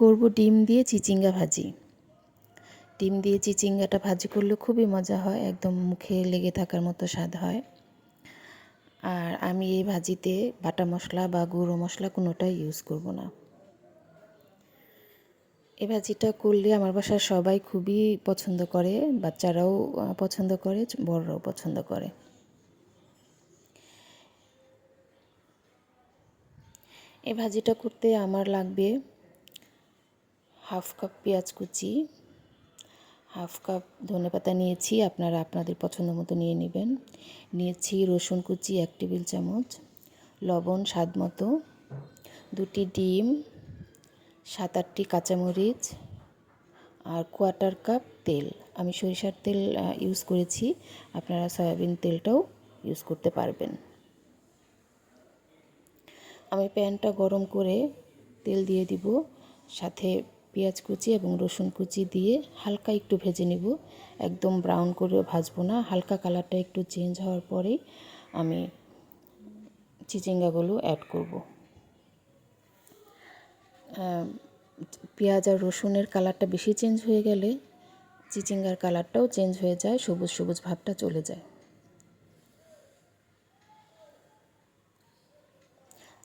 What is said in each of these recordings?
করব ডিম দিয়ে চিচিঙ্গা ভাজি। ডিম দিয়ে চিচিঙ্গাটা ভাজি করলে খুবই মজা হয়, একদম মুখে লেগে থাকার মতো স্বাদ হয়। আর আমি এই ভাজিতে বাটা মশলা বা গুঁড়ো মশলা কোনোটাই ইউজ করব না। এই ভাজিটা করলে আমার বাসার সবাই খুবই পছন্দ করে, বাচ্চারাও পছন্দ করে, বড়রাও পছন্দ করে। এই ভাজিটা করতে আমার লাগবে হাফ কাপ পেঁয়াজ কুচি, হাফ কাপ ধনেপাতা নিয়েছি, আপনারা আপনাদের পছন্দ মতো নিয়ে নেবেন। নিয়েছি রসুন কুচি 1 টেবিল চামচ, লবণ স্বাদ মতো, 2টি ডিম, 7-8টি কাঁচামরিচ আর 1/4 কাপ তেল। আমি সরিষার তেল ইউজ করেছি, আপনারা সয়াবিন তেলটাও ইউজ করতে পারবেন। আমি প্যানটা গরম করে তেল দিয়ে দিব, সাথে পেঁয়াজ কুচি এবং রসুন কুচি দিয়ে হালকা একটু ভেজে নিব, একদম ব্রাউন করে ভাজবো না। হালকা কালারটা একটু চেঞ্জ হওয়ার পরেই আমি চিচিঙ্গাগুলো অ্যাড করব। পেঁয়াজ আর রসুনের কালারটা বেশি চেঞ্জ হয়ে গেলে চিচিঙ্গার কালারটাও চেঞ্জ হয়ে যায়, সবুজ সবুজ ভাবটা চলে যায়।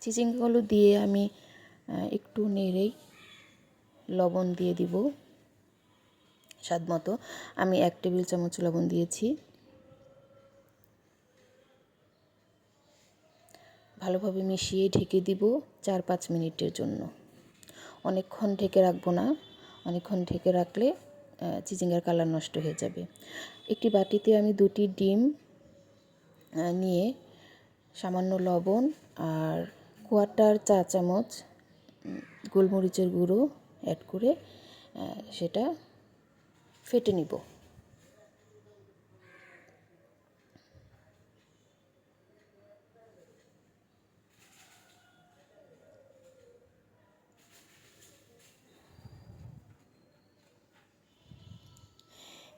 চিচিঙ্গাগুলো দিয়ে আমি একটু নেড়েই লবণ দিয়ে দিব স্বাদ মতো। আমি 1 টেবিল চামচ লবণ দিয়েছি। ভালোভাবে মিশিয়ে ঢেকে দিব 4-5 মিনিটের জন্য। অনেকক্ষণ ঢেকে রাখবো না, অনেকক্ষণ ঢেকে রাখলে চিচিঙ্গার কালার নষ্ট হয়ে যাবে। একটি বাটিতে আমি 2টি ডিম নিয়ে সামান্য লবণ আর 1/4 চা চামচ গোলমরিচের গুঁড়ো অ্যাড করে সেটা ফেটে নিব।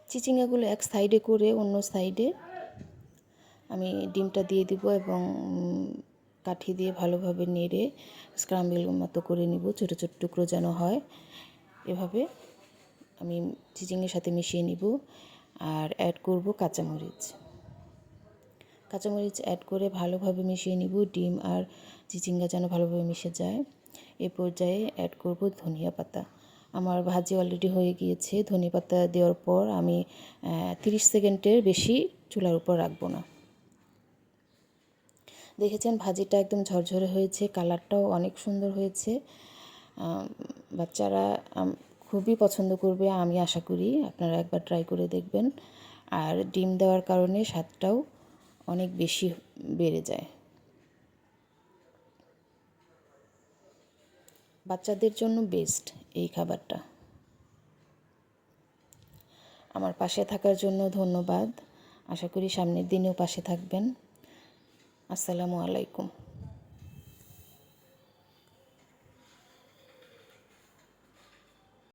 চিচিঙ্গাগুলো এক সাইডে করে অন্য সাইডে আমি ডিমটা দিয়ে দিব এবং কাঠি দিয়ে ভালোভাবে নেড়ে স্ক্রাম্বল মতো করে নিব, ছোটো ছোটো টুকরো যেন হয়। এভাবে আমি চিচিঙ্গার সাথে মিশিয়ে নিব আর অ্যাড করব কাঁচামরিচ। কাঁচামরিচ অ্যাড করে ভালোভাবে মিশিয়ে নিব, ডিম আর চিচিঙ্গা যেন ভালোভাবে মিশে যায়। এ পর্যায়ে অ্যাড করব ধনিয়া পাতা। আমার ভাজি অলরেডি হয়ে গিয়েছে। ধনিয়া পাতা দেওয়ার পর আমি 30 সেকেন্ডের বেশি চুলার উপর রাখবো না। দেখেছেন ভাজিটা একদম ঝরঝরে হয়েছে, কালারটাও অনেক সুন্দর হয়েছে। বাচ্চারা খুবই পছন্দ করবে, আমি আশা করি। আপনারা একবার ট্রাই করে দেখবেন। আর ডিম দেওয়ার কারণে স্বাদটাও অনেক বেশি বেড়ে যায়। বাচ্চাদের জন্য বেস্ট এই খাবারটা। আমার পাশে থাকার জন্য ধন্যবাদ। আশা করি সামনের দিনেও পাশে থাকবেন। আসসালামু আলাইকুম।